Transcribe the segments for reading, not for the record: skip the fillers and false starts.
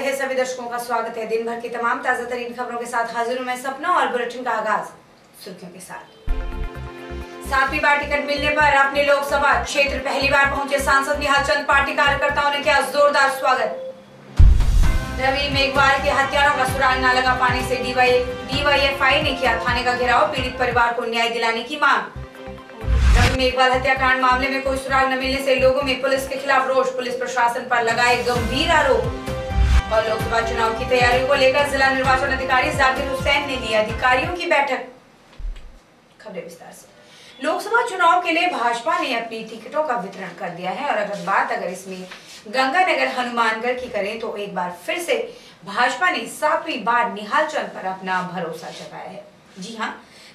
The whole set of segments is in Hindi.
रहे सभी दर्शकों का स्वागत है। दिन भर की तमाम ताजा तरीन खबरों के साथ हाजिर हूं मैं सपना और बुलेटिन का आगाज सुर्खियों के साथ। 7वीं बार टिकट मिलने पर अपने लोकसभा क्षेत्र पहली बार पहुंचे सांसद निहाल चंद, पार्टी कार्यकर्ताओं ने किया जोरदार स्वागत। रवि मेघवाल के हत्यारों का सुराग न लगा पाने से डीवाईएफआई ने किया थाने का घेराव, पीड़ित परिवार को न्याय दिलाने की मांग। रवि मेघवाल हत्याकांड मामले में कोई सुराग न मिलने से लोगों में पुलिस के खिलाफ रोष, पुलिस प्रशासन पर लगाए गंभीर आरोप। और लोकसभा चुनाव की तैयारियों को लेकर जिला निर्वाचन अधिकारी जाकिर हुसैन ने ली अधिकारियों की बैठक। खबरें विस्तार से। लोकसभा चुनाव के लिए भाजपा ने अपनी टिकटों का वितरण कर दिया है और अगर इसमें गंगानगर हनुमानगढ़ की करें तो एक बार फिर से भाजपा ने 7वीं बार निहाल चंद पर अपना भरोसा जताया है। जी हां,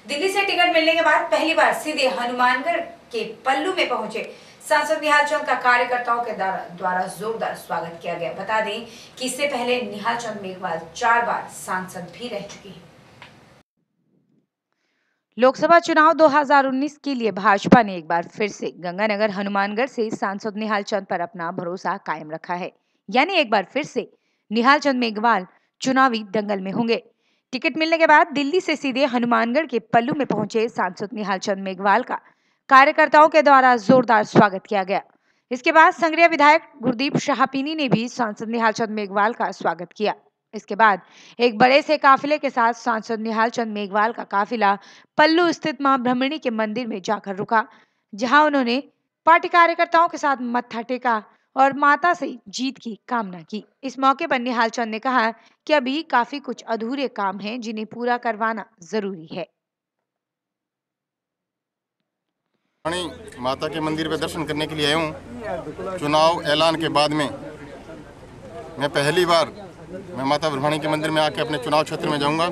दिल्ली से टिकट मिलने के बाद पहली बार सीधे हनुमानगढ़ के पल्लू में पहुंचे सांसद निहाल चंद का कार्यकर्ताओं के द्वारा जोरदार स्वागत किया गया। बता दें कि इससे पहले निहाल चंद मेघवाल 4 बार सांसद भी रह चुके हैं। लोकसभा चुनाव 2019 के लिए भाजपा ने एक बार फिर से गंगानगर हनुमानगढ़ से सांसद निहाल चंद पर अपना भरोसा कायम रखा है। यानी एक बार फिर से निहाल चंद मेघवाल चुनावी दंगल में होंगे। टिकट मिलने के बाद दिल्ली से सीधे हनुमानगढ़ के पल्लू में पहुंचे सांसद निहाल चंद मेघवाल का कार्यकर्ताओं के द्वारा जोरदार स्वागत किया गया। इसके बाद संग्रिया विधायक गुरदीप शाहपीनी ने भी सांसद निहाल चंद मेघवाल का स्वागत किया। इसके बाद एक बड़े से काफिले के साथ सांसद निहाल चंद मेघवाल का काफिला पल्लू स्थित मां ब्रह्मणी के मंदिर में जाकर रुका, जहां उन्होंने पार्टी कार्यकर्ताओं के साथ मत्था टेका और माता से जीत की कामना की। इस मौके पर निहाल चंद ने कहा कि अभी काफी कुछ अधूरे काम हैं जिन्हें पूरा करवाना जरूरी है। माता के मंदिर पे दर्शन करने के लिए आया हूँ। चुनाव ऐलान के बाद में मैं पहली बार माता ब्रह्मणी के मंदिर में आके अपने चुनाव क्षेत्र में जाऊंगा।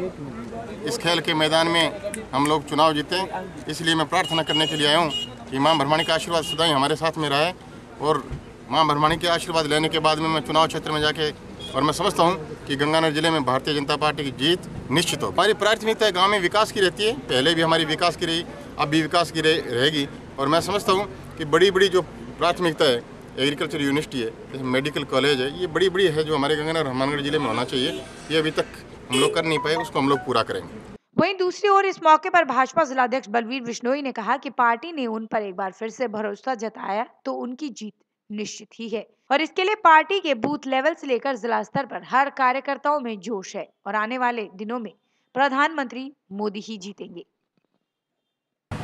इस खेल के मैदान में हम लोग चुनाव जीतें, इसलिए मैं प्रार्थना करने के लिए आया हूँ कि मां ब्रह्मणी का आशीर्वाद सदा ही हमारे साथ में रहे। और मां ब्रह्मणी के आशीर्वाद लेने के बाद में मैं चुनाव क्षेत्र में जाके और मैं समझता हूँ कि गंगानगर जिले में भारतीय जनता पार्टी की जीत निश्चित हो। हमारी प्राथमिकता गाँव में विकास की रहती है, पहले भी हमारी विकास की रही, अब भी विकास की रहेगी। और मैं समझता हूँ कि बड़ी बड़ी जो प्राथमिकता है, एग्रीकल्चर यूनिवर्सिटी है, मेडिकल कॉलेज है, ये बड़ी बड़ी है जो हमारे गंगानगर हनुमानगढ़ जिले में होना चाहिए। ये अभी तक हम लोग कर नहीं पाए, उसको हम लोग पूरा करेंगे। वहीं दूसरी ओर इस मौके पर भाजपा जिलाध्यक्ष बलवीर बिश्नोई ने कहा कि पार्टी ने उन पर एक बार फिर से भरोसा जताया तो उनकी जीत निश्चित ही है और इसके लिए पार्टी के बूथ लेवल से लेकर जिला स्तर पर हर कार्यकर्ताओं में जोश है और आने वाले दिनों में प्रधानमंत्री मोदी ही जीतेंगे।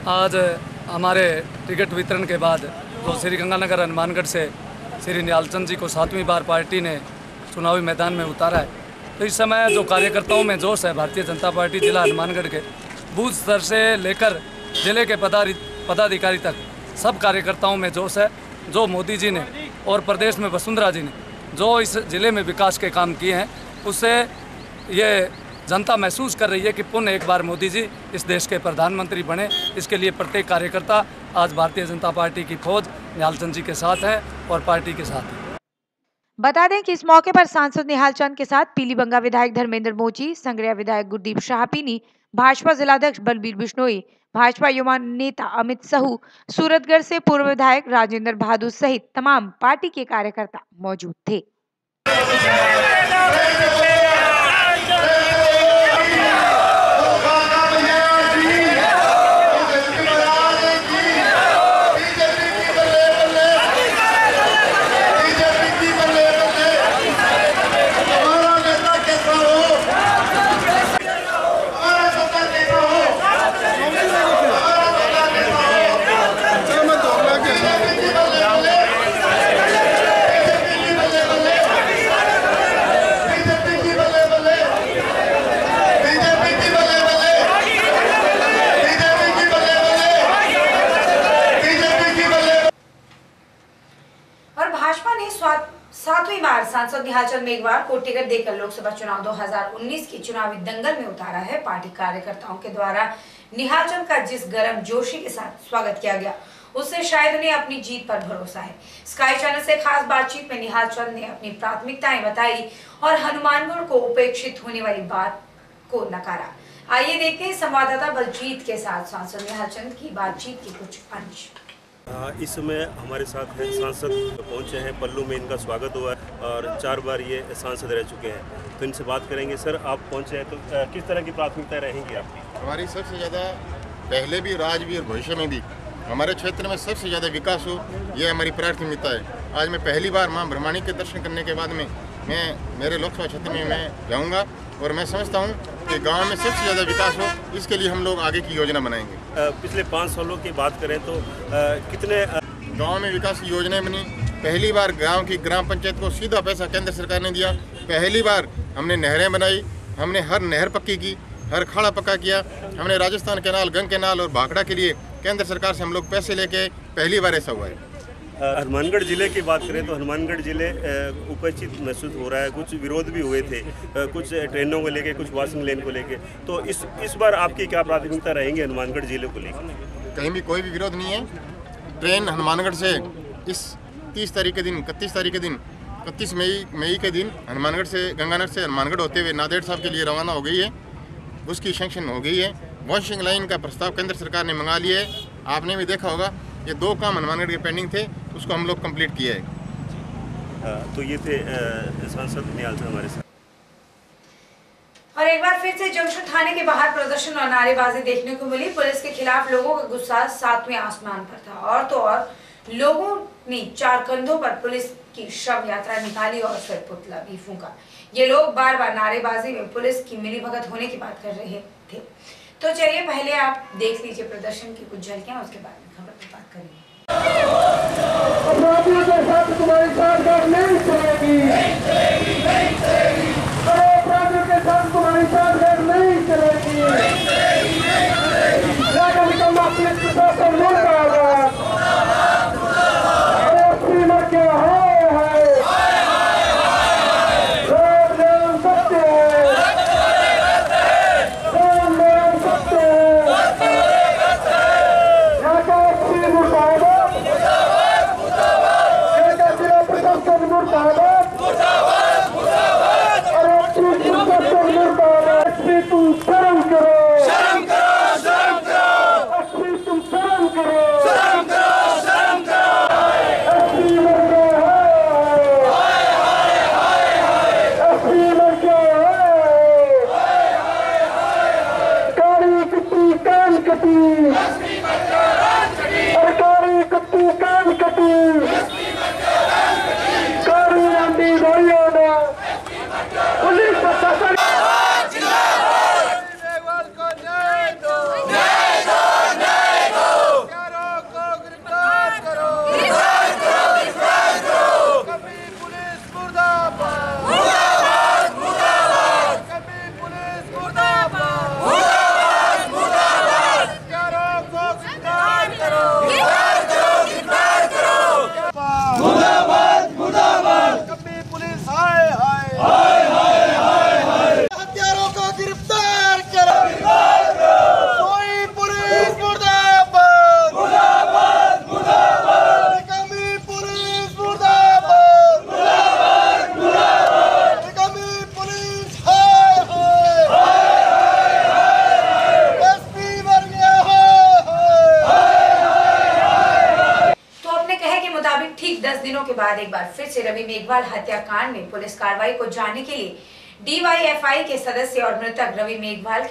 आज हमारे टिकट वितरण के बाद जो श्री गंगानगर हनुमानगढ़ से श्री निहाल चंद जी को 7वीं बार पार्टी ने चुनावी मैदान में उतारा है, तो इस समय जो कार्यकर्ताओं में जोश है, भारतीय जनता पार्टी जिला हनुमानगढ़ के बूथ स्तर से लेकर जिले के पदाधिकारी तक सब कार्यकर्ताओं में जोश है। जो मोदी जी ने और प्रदेश में वसुंधरा जी ने जो इस जिले में विकास के काम किए हैं, उससे ये जनता महसूस कर रही है कि पुनः एक बार मोदी जी इस देश के प्रधानमंत्री बने। इसके लिए प्रत्येक कार्यकर्ता आज भारतीय जनता पार्टी की फौज निहाल चंद जी के साथ है और पार्टी के साथ है। बता दें कि इस मौके पर सांसद निहाल चंद के साथ पीलीबंगा विधायक धर्मेंद्र मोची, संग्रिया विधायक गुरदीप शाहपीनी, भाजपा जिलाध्यक्ष बलबीर बिश्नोई, भाजपा युवा नेता अमित सहू, सूरतगढ़ से पूर्व विधायक राजेंद्र बहादुर सहित तमाम पार्टी के कार्यकर्ता मौजूद थे। भाजपा ने 7वीं बार सांसद निहाल चंद मेघवाल को टिकट देकर लोकसभा चुनाव 2019 की चुनावी दंगल में उतारा है। पार्टी कार्यकर्ताओं के द्वारा निहाल चंद का जिस गर्म जोशी के साथ स्वागत किया गया, उससे शायद उन्हें अपनी जीत पर भरोसा है। स्काई चैनल से खास बातचीत में निहाल चंद ने अपनी प्राथमिकताएं बताई और हनुमानगढ़ को उपेक्षित होने वाली बात को नकारा। आइए देखते हैं संवाददाता बलजीत के साथ सांसद निहाल चंद की बातचीत की कुछ अंश। इस समय हमारे साथ हैं सांसद पहुंचे हैं, पल्लू में इनका स्वागत हुआ है और 4 बार ये सांसद रह चुके हैं। तो इनसे बात करेंगे। सर, आप पहुंचे हैं तो किस तरह की प्राथमिकता रहेंगी आपकी? हमारी सबसे ज़्यादा पहले भी, आज भी और भविष्य में भी हमारे क्षेत्र में सबसे ज़्यादा विकास हो, ये हमारी प्राथमिकता है। आज मैं पहली बार मां ब्रह्माणी के दर्शन करने के बाद में मैं मेरे लोकसभा क्षेत्र में मैं जाऊंगा और मैं समझता हूं कि गांव में सबसे ज़्यादा विकास हो, इसके लिए हम लोग आगे की योजना बनाएंगे। पिछले 5 सालों की बात करें तो कितने गांव में विकास की योजनाएं बनी। पहली बार गांव की ग्राम पंचायत को सीधा पैसा केंद्र सरकार ने दिया। पहली बार हमने नहरें बनाई, हमने हर नहर पक्की की, हर खाड़ा पक्का किया। हमने राजस्थान कैनाल, गंग कैनाल और भाखड़ा के लिए केंद्र सरकार से हम लोग पैसे लेके पहली बार ऐसा हुआ है। हनुमानगढ़ जिले की बात करें तो हनुमानगढ़ जिले उपेक्षित महसूस हो रहा है। कुछ विरोध भी हुए थे, कुछ ट्रेनों को लेके, कुछ वॉशिंग लेन को लेके। तो इस बार आपकी क्या प्राथमिकता रहेंगी हनुमानगढ़ जिले को लेकर? कहीं भी कोई भी विरोध नहीं है। ट्रेन हनुमानगढ़ से इस 30 तारीख के दिन, 31 तारीख के दिन, 31 मई के दिन हनुमानगढ़ से, गंगानगर से हनुमानगढ़ होते हुए नांदेड़ साहब के लिए रवाना हो गई है। उसकी सैंक्शन हो गई है। वॉशिंग लाइन का प्रस्ताव केंद्र सरकार ने मंगा लिया है। आपने भी देखा होगा, ये 2 काम हनुमानगढ़ के पेंडिंग थे, उसको हम लोग कंप्लीट किया है। तो ये थे सांसद निहाल सिंह हमारे साथ। और एक बार फिर से जंक्शन थाने के बाहर प्रदर्शन और नारेबाजी देखने को मिली। पुलिस के खिलाफ लोगों का गुस्सा 7वें आसमान पर था। और तो और लोगों ने 4 कंधों पर पुलिस की शव यात्रा निकाली और फिर पुतला भी फूंका। ये लोग बार बार नारेबाजी में पुलिस की मिलीभगत होने की बात कर रहे थे। तो चलिए पहले आप देख लीजिए प्रदर्शन की कुछ झलकियां, उसके बाद में खबर पर बात करेंगे। अपराधियों के साथ तुम्हारी साठगांठ नहीं चलेगी। अपराधियों के साथ तुम्हारी साठगांठ नहीं चलेगी। पुलिस प्रशासन मुर्दाबाद। मर के के बाद एक बार फिर से रवि मेघवाल हत्याकांड में पुलिस कार्रवाई को जानने के लिए डीवाईएफआई के सदस्य और मृतक रवि मेघवाल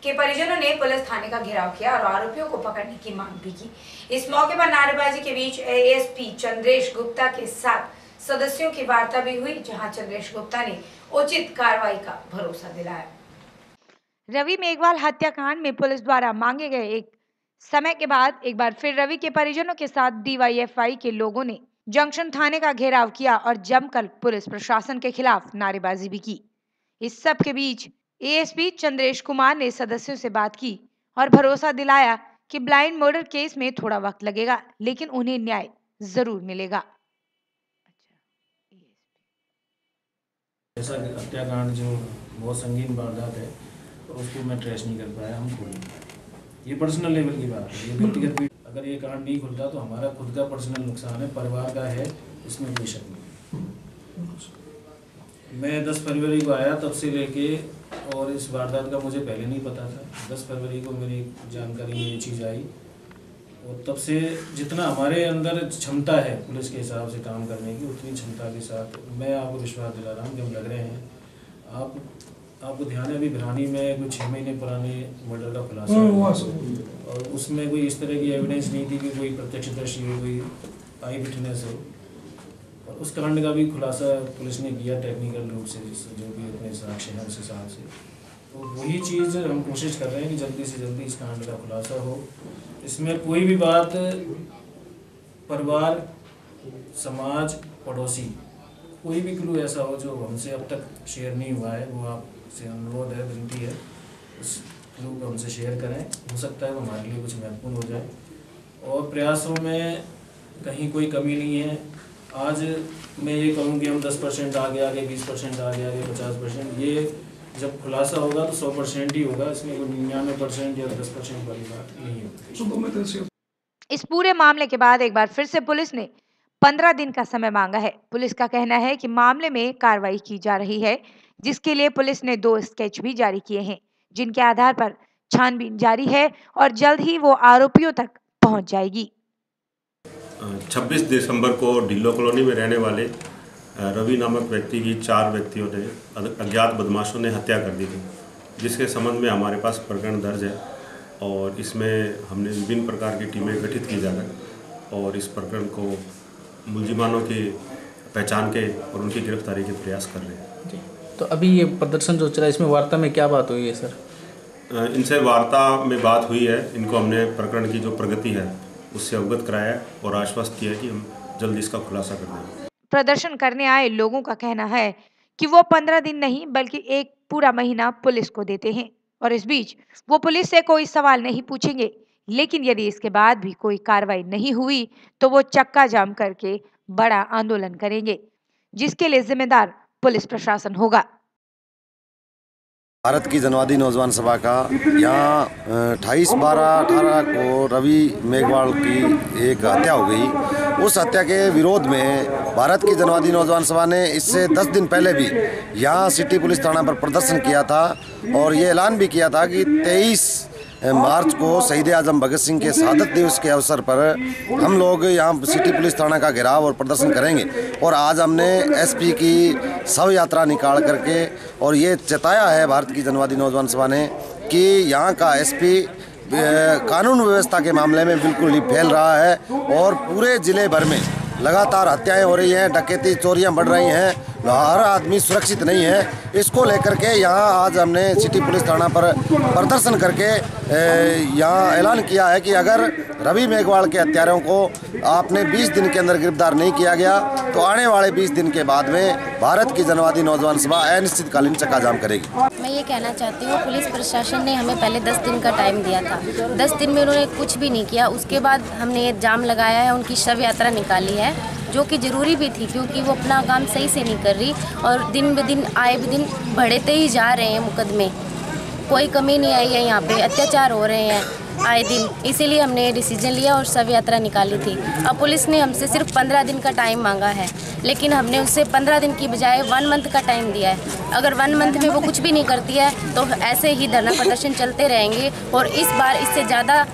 के परिजनों ने पुलिस थाने का घेराव किया और आरोपियों को पकड़ने की मांग भी की। इस मौके पर नारेबाजी के बीच एएसपी चंद्रेश गुप्ता के साथ सदस्यों की वार्ता भी हुई, जहां चंद्रेश गुप्ता ने उचित कार्रवाई का भरोसा दिलाया। रवि मेघवाल हत्याकांड में पुलिस द्वारा मांगे गए एक समय के बाद एक बार फिर रवि के परिजनों के साथ डीवाईएफआई के लोगों ने जंक्शन थाने का घेराव किया और जमकर पुलिस प्रशासन के खिलाफ नारेबाजी भी की। इस सब के बीच एएसपी चंद्रेश कुमार ने सदस्यों से बात की और भरोसा दिलाया कि ब्लाइंड मर्डर केस में थोड़ा वक्त लगेगा, लेकिन उन्हें न्याय जरूर मिलेगा। ऐसा हत्याकांड जो बहुत संगीन वारदात है, तो उसको मैं ट्रेस नहीं कर पाया। हम खोलेंगे, ये पर्सनल लेवल की बात है, ये व्यक्तिगत भी। अगर ये कांड नहीं खुलता तो हमारा खुद का पर्सनल नुकसान है, परिवार का है, इसमें कोई शक नहीं। मैं 10 फरवरी को आया, तब से लेके, और इस वारदात का मुझे पहले नहीं पता था। 10 फरवरी को मेरी जानकारी में ये चीज़ आई और तब से जितना हमारे अंदर क्षमता है पुलिस के हिसाब से काम करने की, उतनी क्षमता के साथ मैं आपको विश्वास दिला रहा हूँ कि हम लग रहे हैं। आपको ध्यान है, अभी भिरानी में कोई 6 महीने पुराने मर्डर का खुलासा हुआ और उसमें कोई इस तरह की एविडेंस नहीं थी कि कोई प्रत्यक्षदर्शी हो, कोई आई विटनेस हो, और उस कांड का भी खुलासा पुलिस ने किया टेक्निकल रूप से, जो भी अपने साक्ष्य हैं उस हिसाब से। तो वही चीज़ हम कोशिश कर रहे हैं कि जल्दी से जल्दी इस कांड का खुलासा हो। इसमें कोई भी बात परिवार, समाज, पड़ोसी, कोई भी क्लू ऐसा हो जो हमसे अब तक शेयर नहीं हुआ है, वो आपसे अनुरोध है, विनती है, उस क्लू को हमसे शेयर करें। हो सकता है वो हमारे लिए कुछ महत्वपूर्ण हो जाए। और प्रयासों में कहीं कोई कमी नहीं है। आज मैं ये कहूँ कि हम 10% आगे 20% आगे 50%, ये जब खुलासा होगा तो 100% ही होगा। इसमें कोई 99% या 10% वाली बात नहीं होगी। इस पूरे मामले के बाद एक बार फिर से पुलिस ने 15 दिन का समय मांगा है। पुलिस का कहना है कि मामले में कार्रवाई की जा रही है, जिसके लिए पुलिस ने 2 स्केच भी जारी किए हैं, जिनके आधार पर छानबीन जारी है और जल्द ही वो आरोपियों तक पहुंच जाएगी। 26 दिसंबर को ढिल्लो कॉलोनी में रहने वाले रवि नामक व्यक्ति की 4 व्यक्तियों ने, अज्ञात बदमाशों ने हत्या कर दी थी, जिसके संबंध में हमारे पास प्रकरण दर्ज है और इसमें हमने विभिन्न प्रकार की टीमें गठित की जा रही है और इस प्रकरण को मुलजिमानों की पहचान के और उनकी गिरफ्तारी के प्रयास कर रहे हैं। जी, तो अभी ये प्रदर्शन जो चला है, इसमें वार्ता में क्या बात हुई है सर? इनसे वार्ता में बात हुई है। इनको हमने प्रकरण की जो प्रगति है उससे अवगत कराया और आश्वस्त किया कि हम जल्द इसका खुलासा कर देंगे। प्रदर्शन करने आए लोगों का कहना है कि वो 15 दिन नहीं बल्कि एक पूरा महीना पुलिस को देते हैं और इस बीच वो पुलिस से कोई सवाल नहीं पूछेंगे, लेकिन यदि इसके बाद भी कोई कार्रवाई नहीं हुई तो वो चक्का जाम करके बड़ा आंदोलन करेंगे, जिसके लिए जिम्मेदार पुलिस प्रशासन होगा। भारत की जनवादी नौजवान सभा का यहाँ 28/12/18 को रवि मेघवाल की एक हत्या हो गई। उस हत्या के विरोध में भारत की जनवादी नौजवान सभा ने इससे 10 दिन पहले भी यहाँ सिटी पुलिस थाना पर प्रदर्शन किया था और ये ऐलान भी किया था कि 23 मार्च को शहीद आजम भगत सिंह के शहादत दिवस के अवसर पर हम लोग यहाँ सिटी पुलिस थाना का घेराव और प्रदर्शन करेंगे। और आज हमने एसपी की शव यात्रा निकाल करके और ये चेताया है भारत की जनवादी नौजवान सभा ने कि यहाँ का एसपी कानून व्यवस्था के मामले में बिल्कुल ही फेल रहा है और पूरे जिले भर में लगातार हत्याएं हो रही हैं, डकैती, चोरियां बढ़ रही हैं, हर आदमी सुरक्षित नहीं है। इसको लेकर के यहाँ आज हमने सिटी पुलिस थाना पर प्रदर्शन करके यहाँ ऐलान किया है कि अगर रवि मेघवाल के हत्यारों को आपने 20 दिन के अंदर गिरफ्तार नहीं किया गया तो आने वाले 20 दिन के बाद में भारत की जनवादी नौजवान सभा अनिश्चितकालीन चक्का जाम करेगी। मैं ये कहना चाहती हूँ, पुलिस प्रशासन ने हमें पहले 10 दिन का टाइम दिया था। 10 दिन में उन्होंने कुछ भी नहीं किया। उसके बाद हमने ये जाम लगाया है, उनकी शव यात्रा निकाली है, जो कि ज़रूरी भी थी क्योंकि वो अपना काम सही से नहीं कर रही और दिन ब दिन आए भी दिन बढ़ते ही जा रहे हैं मुकदमे। कोई कमी नहीं आई है, यहाँ पे अत्याचार हो रहे हैं आए दिन। इसीलिए हमने ये डिसीजन लिया और शव यात्रा निकाली थी। अब पुलिस ने हमसे सिर्फ 15 दिन का टाइम मांगा है, लेकिन हमने उससे 15 दिन की बजाय 1 मंथ का टाइम दिया है। अगर 1 मंथ में वो कुछ भी नहीं करती है तो ऐसे ही धरना प्रदर्शन चलते रहेंगे और इस बार इससे ज़्यादा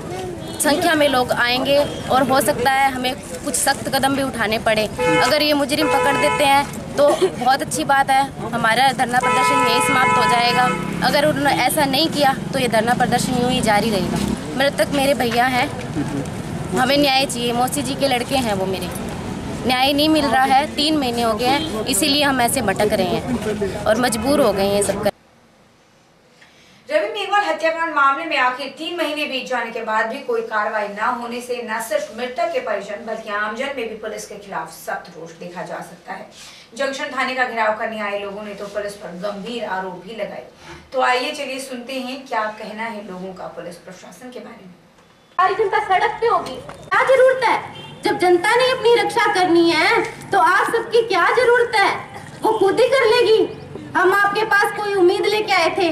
संख्या में लोग आएंगे और हो सकता है हमें कुछ सख्त कदम भी उठाने पड़े। अगर ये मुजरिम पकड़ देते हैं तो बहुत अच्छी बात है, हमारा धरना प्रदर्शन यही समाप्त हो जाएगा। अगर उन्होंने ऐसा नहीं किया तो ये धरना प्रदर्शन यूँ ही जारी रहेगा। मृतक मेरे भैया हैं, हमें न्याय चाहिए। मौसी जी के लड़के हैं वो मेरे, न्याय नहीं मिल रहा है। 3 महीने हो गए हैं, इसीलिए हम ऐसे भटक रहे हैं और मजबूर हो गए हैं सब। रवि मेघवाल हत्याकांड मामले में आखिर 3 महीने बीत जाने के बाद भी कोई कार्रवाई न होने से न सिर्फ मृतक के परिजन बल्कि आमजन में भी पुलिस के खिलाफ सख्त रोष देखा जा सकता है। जंक्शन थाने का घेराव करने आए लोगों ने तो पुलिस पर गंभीर आरोप भी लगाए। तो आइए चलिए सुनते हैं क्या कहना है लोगों का पुलिस प्रशासन के बारे में। सारी जनता सड़क पे होगी, क्या जरूरत है? जब जनता ने अपनी रक्षा करनी है तो आप सबकी क्या जरूरत है? वो खुद ही कर लेगी। हम आपके पास कोई उम्मीद लेके आए थे,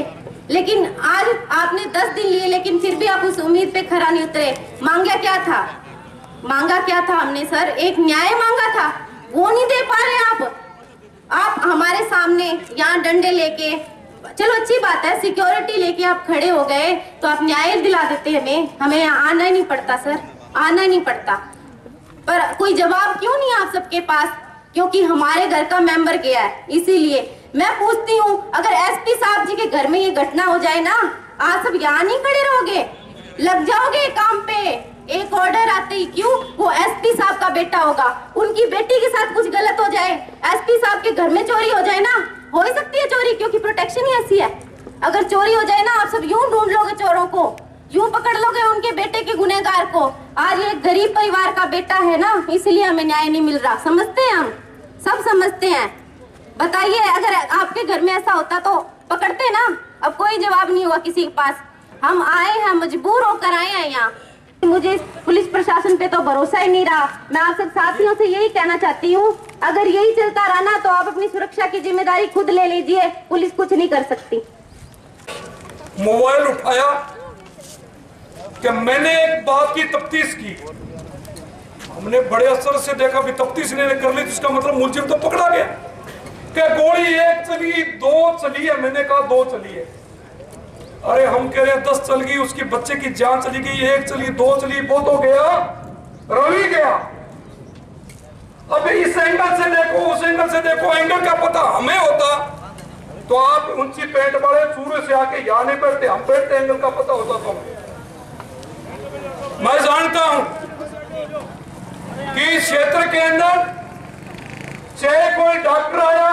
लेकिन आज आपने 10 दिन लिए, लेकिन फिर भी आप उस उम्मीद पे खरा नहीं उतरे। मांगा क्या था? मांगा क्या था हमने सर? एक न्याय मांगा था, वो नहीं दे पा रहे आप हमारे सामने यहाँ डंडे लेके। चलो अच्छी बात है, सिक्योरिटी लेके आप खड़े हो गए तो आप न्याय दिला देते हमें यहाँ आना ही नहीं पड़ता सर। आना नहीं पड़ता। पर कोई जवाब क्यों नहीं आप सबके पास? क्योंकि हमारे घर का मेंबर गया है, इसीलिए मैं पूछती हूँ, अगर एसपी साहब जी के घर में ये घटना हो जाए ना, आप सब यहाँ नहीं खड़े रहोगे, लग जाओगे काम पे। एक ऑर्डर आते ही क्यों, वो एसपी साहब का बेटा होगा, उनकी बेटी के साथ कुछ गलत हो जाए, एसपी साहब के घर में चोरी हो जाए ना, हो ही सकती है चोरी, क्योंकि प्रोटेक्शन ही ऐसी है। अगर चोरी हो जाए ना, आप सब यूं ढूंढ लोगे चोरों को, यूं पकड़ लोगे उनके बेटे के गुनहगार को। आज ये गरीब परिवार का बेटा है ना, इसलिए हमें न्याय नहीं मिल रहा। समझते हैं, हम सब समझते हैं। बताइए, अगर आपके घर में ऐसा होता तो पकड़ते ना। अब कोई जवाब नहीं हुआ किसी के पास। हम आए हैं, मजबूर होकर आए हैं यहाँ। मुझे पुलिस प्रशासन पे तो भरोसा ही नहीं रहा। मैं आप सब साथियों से यही कहना चाहती हूँ, अगर यही चलता रहा ना, तो आप अपनी सुरक्षा की जिम्मेदारी खुद ले लीजिए, पुलिस कुछ नहीं कर सकती। मोबाइल उठाया कि मैंने एक बात की तफ्तीश की, हमने बड़े असर से देखा भी तफ्तीश इन्होंने कर ली, जिसका मतलब मुलजिम तो पकड़ा गया। क्या गोली एक चली, दो चली है? मैंने कहा 2 चली है। अरे हम कह रहे हैं 10 चल गई, उसकी बच्चे की जान चली गई, 1 चली, 2 चली, बहुत हो गया, रवि गया। अब इस एंगल से देखो, उस एंगल से देखो, एंगल का पता हमें होता तो आप ऊंची पेट वाले सूर्य से आके यहाँ नहीं बैठते, हम बैठते, एंगल का पता होता तो। मैं जानता हूं कि इस क्षेत्र के अंदर चाहे कोई डॉक्टर आया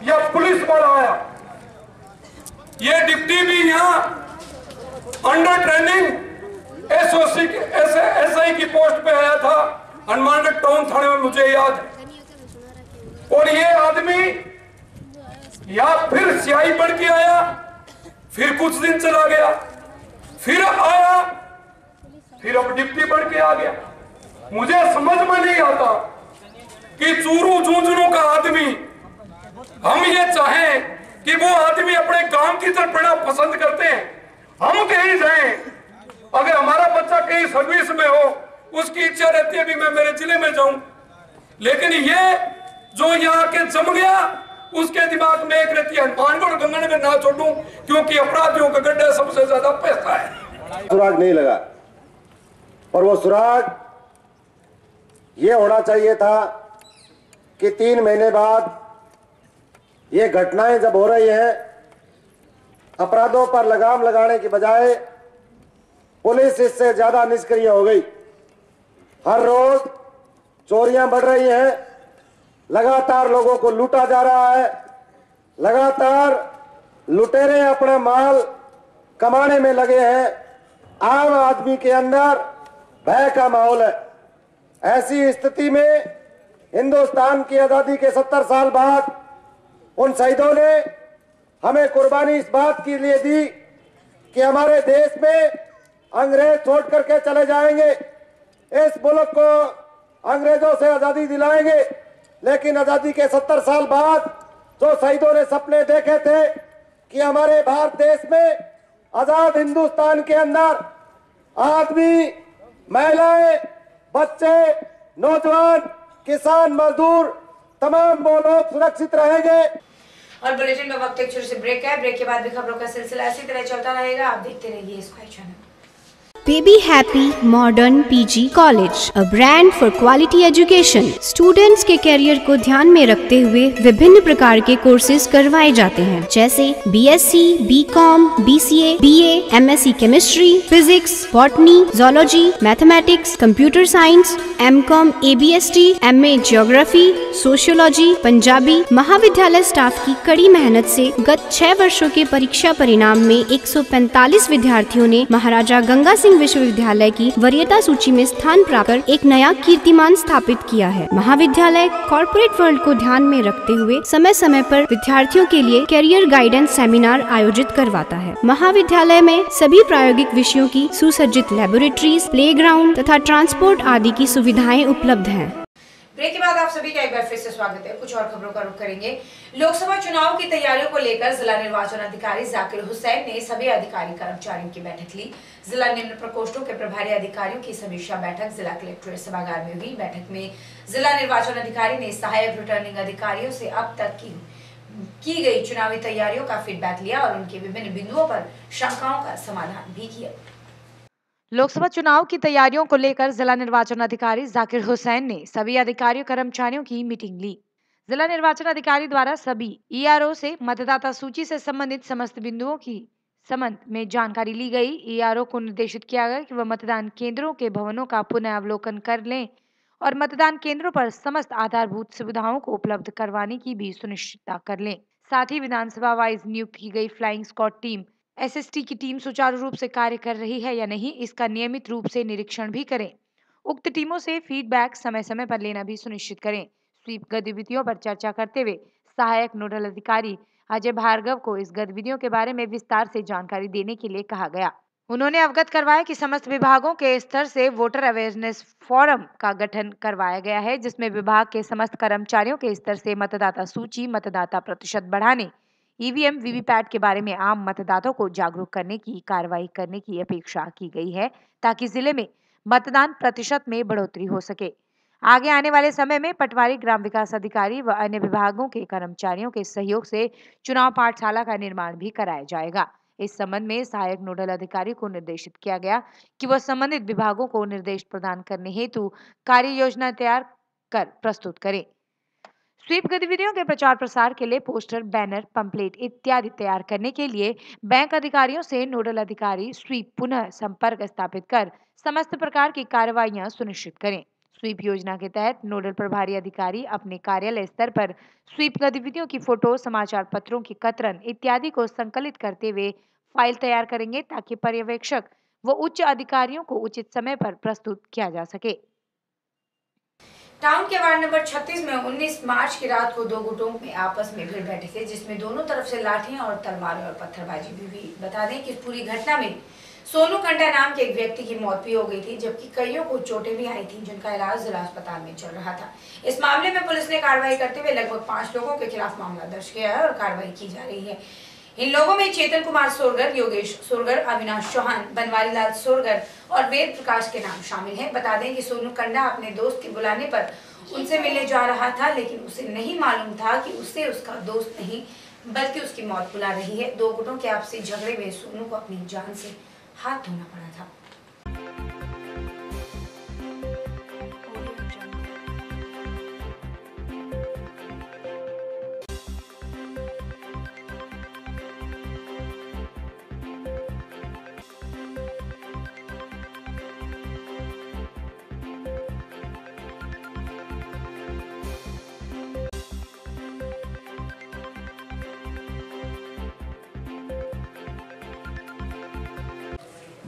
या पुलिस वाला आया, ये डिप्टी भी यहाँ अंडर ट्रेनिंग एसओसी एसआई की पोस्ट पे आया था हनुमानगढ़ टाउन थाने में, मुझे याद है। और ये आदमी या फिर सियाही बढ़ के आया, फिर कुछ दिन चला गया, फिर आया, फिर अब डिप्टी बढ़ के आ गया। मुझे समझ में नहीं आता कि चूरू झुंझुनू का आदमी, हम ये चाहें कि वो आदमी अपने गांव की तरफ बढ़ना पसंद करते हैं, हम कहीं जाएं, अगर हमारा बच्चा कहीं सर्विस में हो, उसकी इच्छा रहती है भी मैं मेरे जिले में जाऊं। लेकिन ये जो यहाँ के जम गया, उसके दिमाग में एक रहती है हनुमानगढ़ और गंगानगर ना छोड़ूं, क्योंकि अपराधियों का गड्ढा सबसे ज्यादा पैसा है। सुराग नहीं लगा, और वो सुराग ये होना चाहिए था कि 3 महीने बाद ये घटनाएं जब हो रही है, अपराधों पर लगाम लगाने की बजाय पुलिस इससे ज्यादा निष्क्रिय हो गई। हर रोज चोरियां बढ़ रही हैं, लगातार लोगों को लूटा जा रहा है, लगातार लुटेरे अपना माल कमाने में लगे हैं, आम आदमी के अंदर भय का माहौल है। ऐसी स्थिति में हिंदुस्तान की आजादी के 70 साल बाद उन शहीदों ने हमें कुर्बानी इस बात के लिए दी कि हमारे देश में अंग्रेज छोड़ करके चले जाएंगे, इस मुल्क को अंग्रेजों से आजादी दिलाएंगे। लेकिन आजादी के 70 साल बाद जो शहीदों ने सपने देखे थे कि हमारे भारत देश में आजाद हिंदुस्तान के अंदर आदमी, महिलाएं, बच्चे, नौजवान, किसान, मजदूर, तमाम वो लोग सुरक्षित रहेंगे। और बुलेटिन में वक्त एक छोटे से ब्रेक है। ब्रेक के बाद भी खबरों का सिलसिला इसी तरह चलता रहेगा, आप देखते रहिए sky channel. Baby Happy Modern PG College, a brand for quality education. Students के कैरियर को ध्यान में रखते हुए विभिन्न प्रकार के कोर्सेज करवाए जाते हैं, जैसे BSc, BCom, BCA, BA, MSc Chemistry, Physics, Botany, Zoology, Mathematics, Computer Science, MCom, ABST, MA Geography, Sociology, Punjabi. महाविद्यालय स्टाफ की कड़ी मेहनत से गत 6 वर्षों के परीक्षा परिणाम में 145 विद्यार्थियों ने महाराजा गंगा सिंह विश्वविद्यालय की वरीयता सूची में स्थान प्राप्त कर एक नया कीर्तिमान स्थापित किया है। महाविद्यालय कॉर्पोरेट वर्ल्ड को ध्यान में रखते हुए समय समय पर विद्यार्थियों के लिए कैरियर गाइडेंस सेमिनार आयोजित करवाता है। महाविद्यालय में सभी प्रायोगिक विषयों की सुसज्जित लैबोरेटरीज, प्लेग्राउंड तथा ट्रांसपोर्ट आदि की सुविधाएं उपलब्ध हैं। ब्रेक के बाद आप सभी का एक बार फिर से स्वागत है। कुछ और खबरों का रुख करेंगे। लोकसभा चुनाव की तैयारियों को लेकर जिला निर्वाचन अधिकारी जाकिर हुसैन ने सभी अधिकारी कर्मचारियों की बैठक ली। जिला निम्न प्रकोष्ठों के प्रभारी अधिकारियों की समीक्षा बैठक जिला कलेक्ट्रेट सभागार में हुई। बैठक में जिला निर्वाचन अधिकारी ने सहायक रिटर्निंग अधिकारियों से अब तक की गई चुनावी तैयारियों का फीडबैक लिया और उनके विभिन्न बिंदुओं पर शंकाओं का समाधान भी किया। लोकसभा चुनाव की तैयारियों को लेकर जिला निर्वाचन अधिकारी जाकिर हुसैन ने सभी अधिकारियों कर्मचारियों की मीटिंग ली। जिला निर्वाचन अधिकारी द्वारा सभी ईआरओ से मतदाता सूची से संबंधित समस्त बिंदुओं की संबंध में जानकारी ली गई। ईआरओ को निर्देशित किया गया कि वह मतदान केंद्रों के भवनों का पुनः अवलोकन कर लें और मतदान केंद्रों पर समस्त आधारभूत सुविधाओं को उपलब्ध करवाने की भी सुनिश्चितता कर लें। साथ ही विधानसभा वाइज नियुक्त की गई फ्लाइंग स्क्वाड टीम एसएसटी की टीम सुचारू रूप से कार्य कर रही है या नहीं, इसका नियमित रूप से निरीक्षण भी करें। उक्त टीमों से फीडबैक समय समय पर लेना भी सुनिश्चित करें। स्वीप गतिविधियों पर चर्चा करते हुए सहायक नोडल अधिकारी अजय भार्गव को इस गतिविधियों के बारे में विस्तार से जानकारी देने के लिए कहा गया। उन्होंने अवगत करवाया कि समस्त विभागों के स्तर से वोटर अवेयरनेस फोरम का गठन करवाया गया है, जिसमें विभाग के समस्त कर्मचारियों के स्तर से मतदाता सूची, मतदाता प्रतिशत बढ़ाने, ईवीएम, वीवीपैट के बारे में आम मतदाताओं को जागरूक करने की कार्रवाई करने की अपेक्षा की गई है, ताकि जिले में मतदान प्रतिशत में बढ़ोतरी हो सके। आगे आने वाले समय में पटवारी, ग्राम विकास अधिकारी व अन्य विभागों के कर्मचारियों के सहयोग से चुनाव पाठशाला का निर्माण भी कराया जाएगा। इस संबंध में सहायक नोडल अधिकारी को निर्देशित किया गया कि वह संबंधित विभागों को निर्देश प्रदान करने हेतु कार्य योजना तैयार कर प्रस्तुत करें। स्वीप गतिविधियों के प्रचार प्रसार के लिए पोस्टर, बैनर, पंपलेट इत्यादि तैयार करने के लिए बैंक अधिकारियों से नोडल अधिकारी स्वीप पुनः संपर्क स्थापित कर समस्त प्रकार की कार्रवाइयां सुनिश्चित करें। स्वीप योजना के तहत नोडल प्रभारी अधिकारी अपने कार्यालय स्तर पर स्वीप गतिविधियों की फोटो, समाचार पत्रों की कतरन इत्यादि को संकलित करते हुए फाइल तैयार करेंगे, ताकि पर्यवेक्षक व उच्च अधिकारियों को उचित समय पर प्रस्तुत किया जा सके। टाउन के वार्ड नंबर 36 में 19 मार्च की रात को दो गुटों में आपस में भिड़ बैठे थे, जिसमें दोनों तरफ से लाठियां और तलवारें और पत्थरबाजी भी हुई। बता दें कि इस पूरी घटना में सोनू कंटा नाम के एक व्यक्ति की मौत भी हो गई थी, जबकि कईयों को चोटें भी आई थी, जिनका इलाज जिला अस्पताल में चल रहा था। इस मामले में पुलिस ने कार्रवाई करते हुए लगभग 5 लोगों के खिलाफ मामला दर्ज किया है और कार्रवाई की जा रही है। इन लोगों में चेतन कुमार सोरगर, योगेश सोरगर, अविनाश चौहान, बनवारी लाल सोरगर और वेद प्रकाश के नाम शामिल हैं। बता दें कि सोनू कंडा अपने दोस्त के बुलाने पर उनसे मिलने जा रहा था, लेकिन उसे नहीं मालूम था कि उससे उसका दोस्त नहीं बल्कि उसकी मौत बुला रही है। दो गुटों के आपसी झगड़े में सोनू को अपनी जान से हाथ धोना पड़ा था।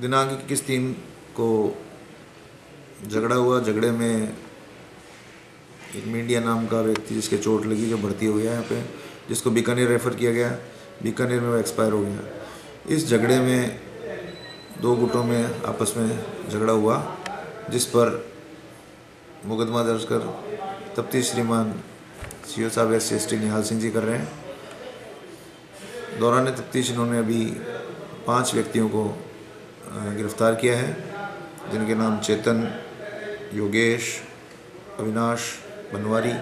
दिनांक 21/3 को झगड़ा हुआ। झगड़े में एक मीडिया नाम का व्यक्ति जिसके चोट लगी, जो भर्ती हो गया यहाँ पे, जिसको बीकानेर रेफ़र किया गया। बीकानेर में वो एक्सपायर हो गया। इस झगड़े में दो गुटों में आपस में झगड़ा हुआ, जिस पर मुकदमा दर्ज कर तफ्तीश श्रीमान सीओ साहब SC/ST निहाल सिंह जी कर रहे हैं। दौरान तफ्तीश इन्होंने अभी 5 व्यक्तियों को गिरफ्तार किया है, जिनके नाम चेतन, योगेश, अविनाश, बनवारी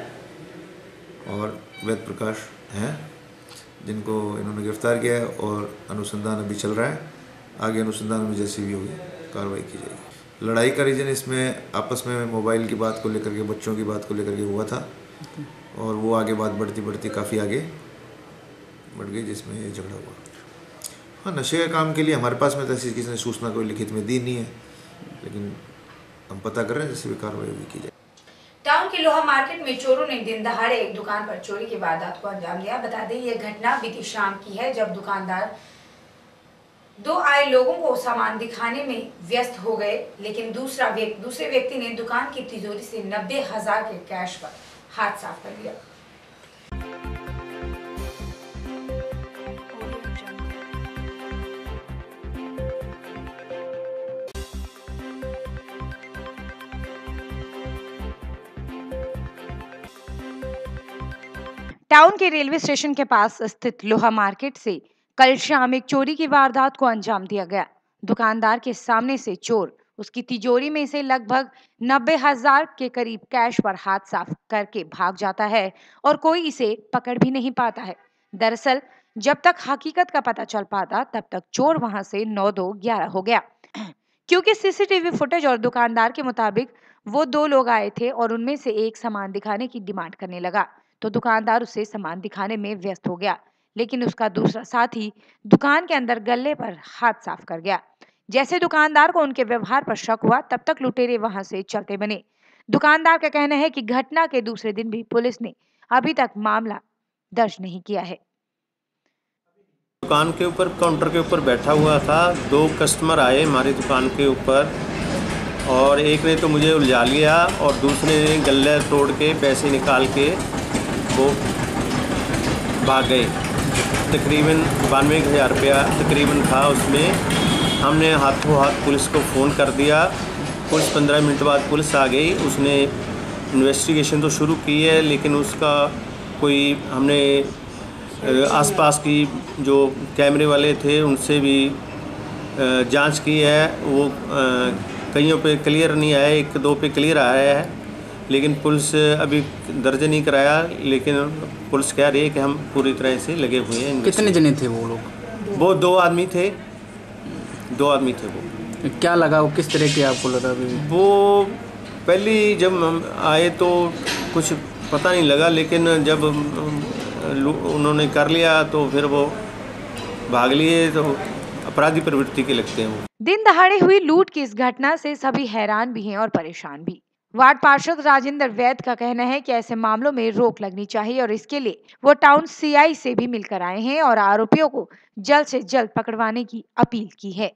और वेद प्रकाश हैं, जिनको इन्होंने गिरफ्तार किया है और अनुसंधान अभी चल रहा है। आगे अनुसंधान में जैसी भी होगी कार्रवाई की जाएगी। लड़ाई का रीज़न इसमें आपस में मोबाइल की बात को लेकर के, बच्चों की बात को लेकर के हुआ था और वो आगे बात बढ़ती बढ़ती काफ़ी आगे बढ़ गई, जिसमें ये झगड़ा हुआ। हाँ, नशे के काम के लिए हमारे पास में तो ऐसी किसी ने सूचना कोई लिखित में दी नहीं है, लेकिन हम पता कर रहे हैं, जैसे भी कार्रवाई भी की जाए। टाउन के लोहा मार्केट में चोरों ने दिन दहाड़े एक दुकान पर चोरी की वारदात को अंजाम दिया। बता दें ये घटना बीती शाम की है, जब दुकानदार दो आए लोगों को सामान दिखाने में व्यस्त हो गए, लेकिन दूसरे व्यक्ति ने दुकान की तिजोरी से 90,000 के कैश पर हाथ साफ कर लिया। टाउन के रेलवे स्टेशन के पास स्थित लोहा मार्केट से कल शाम एक चोरी की वारदात को अंजाम दिया गया। दुकानदार के सामने से चोर उसकी तिजोरी में से लगभग 90,000 के करीब कैश पर हाथ साफ करके भाग जाता है और कोई इसे पकड़ भी नहीं पाता है। दरअसल जब तक हकीकत का पता चल पाता, तब तक चोर वहां से 9-2-11 हो गया। क्योंकि सीसीटीवी फुटेज और दुकानदार के मुताबिक वो 2 लोग आए थे और उनमें से एक सामान दिखाने की डिमांड करने लगा, तो दुकानदार उसे सामान दिखाने में व्यस्त हो गया, लेकिन उसका दूसरा साथी दुकान के अंदर गल्ले पर हाथ साफ कर गया। जैसे दुकानदार को उनके व्यवहार पर शक हुआ, तब तक लुटेरे वहां से चलते बने। दुकानदार का कहना है कि घटना के दूसरे दिन भी पुलिस ने अभी तक मामला दर्ज नहीं किया है। दुकान के ऊपर काउंटर के ऊपर बैठा हुआ था, 2 कस्टमर आए हमारी दुकान के ऊपर और एक ने तो मुझे उलझा लिया और दूसरे ने गल्ले तोड़ के पैसे निकाल के वो भाग गए। तकरीबन 92,000 रुपया तकरीबन था उसमें। हमने हाथों हाथ पुलिस को फ़ोन कर दिया। पुलिस 15 मिनट बाद पुलिस आ गई। उसने इन्वेस्टिगेशन तो शुरू की है, लेकिन उसका कोई हमने आसपास की जो कैमरे वाले थे उनसे भी जांच की है। वो कईयों पे क्लियर नहीं आया, 1-2 पे क्लियर आया है, लेकिन पुलिस अभी दर्ज नहीं कराया। लेकिन पुलिस कह रही है कि हम पूरी तरह से लगे हुए हैं। कितने जने थे वो लोग? वो 2 आदमी थे, 2 आदमी थे। वो क्या लगा, वो किस तरह के आपको लगा? वो पहली जब हम आए तो कुछ पता नहीं लगा, लेकिन जब उन्होंने कर लिया तो फिर वो भाग लिए। तो अपराधी प्रवृत्ति के लगते हैं वो। दिन दहाड़े हुई लूट की इस घटना से सभी हैरान भी हैं और परेशान भी। वार्ड पार्षद राजेंद्र वैद का कहना है कि ऐसे मामलों में रोक लगनी चाहिए और इसके लिए वो टाउन सीआई से भी मिलकर आए हैं और आरोपियों को जल्द से जल्द पकड़वाने की अपील की है।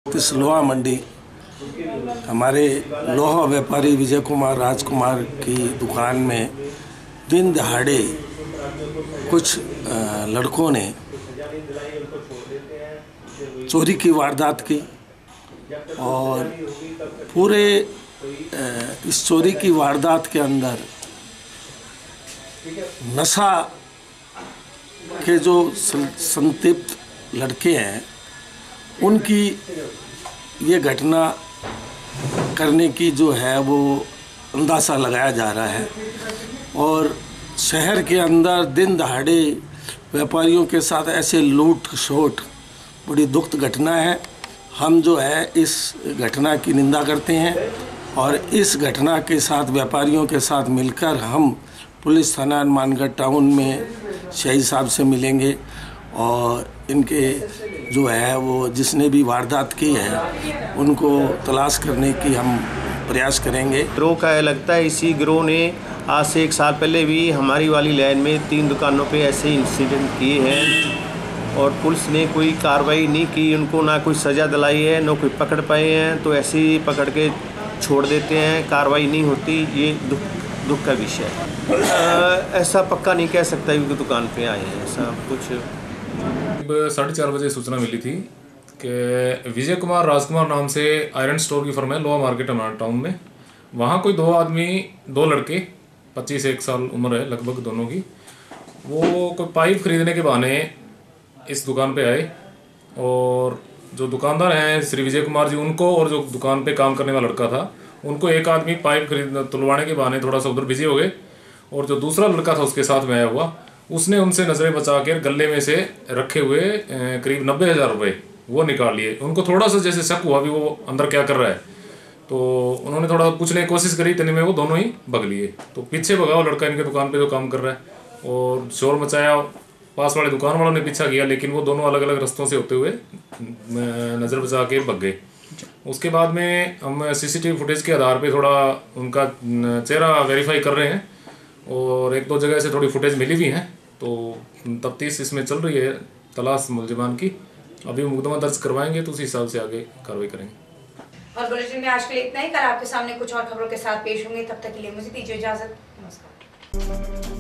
इस लोहा मंडी हमारे लोहा व्यापारी विजय कुमार राजकुमार की दुकान में दिन दहाड़े कुछ लड़कों ने चोरी की वारदात की और पूरे इस चोरी की वारदात के अंदर नशा के जो संदिग्ध लड़के हैं उनकी ये घटना करने की जो है वो अंदाज़ा लगाया जा रहा है। और शहर के अंदर दिन दहाड़े व्यापारियों के साथ ऐसे लूट शोट बड़ी दुखद घटना है। हम जो है इस घटना की निंदा करते हैं और इस घटना के साथ व्यापारियों के साथ मिलकर हम पुलिस थाना हनुमानगढ़ टाउन में शाही साहब से मिलेंगे और इनके जो है वो जिसने भी वारदात की है उनको तलाश करने की हम प्रयास करेंगे। गिरोह का लगता है इसी गिरोह ने आज से 1 साल पहले भी हमारी वाली लाइन में 3 दुकानों पे ऐसे इंसिडेंट किए हैं और पुलिस ने कोई कार्रवाई नहीं की, उनको ना कोई सज़ा दिलाई है, ना कोई पकड़ पाए हैं। तो ऐसे ही पकड़ के छोड़ देते हैं, कार्रवाई नहीं होती। ये दुख का विषय है। ऐसा पक्का नहीं कह सकता कि दुकान पे आए हैं, ऐसा कुछ। 4:30 बजे सूचना मिली थी कि विजय कुमार राजकुमार नाम से आयरन स्टोर की फर्म है लोहा मार्केट हमारा टाउन में। वहाँ कोई 2 आदमी, 2 लड़के 25-1 साल उम्र है लगभग दोनों की, वो कोई पाइप खरीदने के बहाने इस दुकान पे आए और जो दुकानदार हैं श्री विजय कुमार जी, उनको और जो दुकान पे काम करने वाला लड़का था उनको एक आदमी पाइप तुलवाने के बहाने थोड़ा सा उधर बिजी हो गए और जो दूसरा लड़का था उसके साथ में आया हुआ उसने उनसे नज़रें बचा कर गले में से रखे हुए करीब 90,000 रुपये वो निकाल लिए। उनको थोड़ा सा जैसे शक हुआ भी वो अंदर क्या कर रहा है, तो उन्होंने थोड़ा पूछने की कोशिश करी, इतने में वो दोनों ही भग लिए। तो पीछे भगा वो लड़का इनके दुकान पे जो काम कर रहा है और शोर मचाया। पास वाले दुकान वालों ने पीछा किया, लेकिन वो दोनों अलग अलग रास्तों से होते हुए नज़र बचा के भग गए। उसके बाद में हम सीसीटीवी फुटेज के आधार पे थोड़ा उनका चेहरा वेरीफाई कर रहे हैं और 1-2 जगह से थोड़ी फुटेज मिली भी हैं। तो तफ्तीश इसमें चल रही है, तलाश मुलजिमान की। अभी मुकदमा दर्ज करवाएंगे तो उसी हिसाब से आगे कार्रवाई करेंगे। और बुलेटिन में आज के लिए इतना ही। कल आपके सामने कुछ और खबरों के साथ पेश होंगे, तब तक के लिए मुझे दीजिए इजाजत। नमस्कार।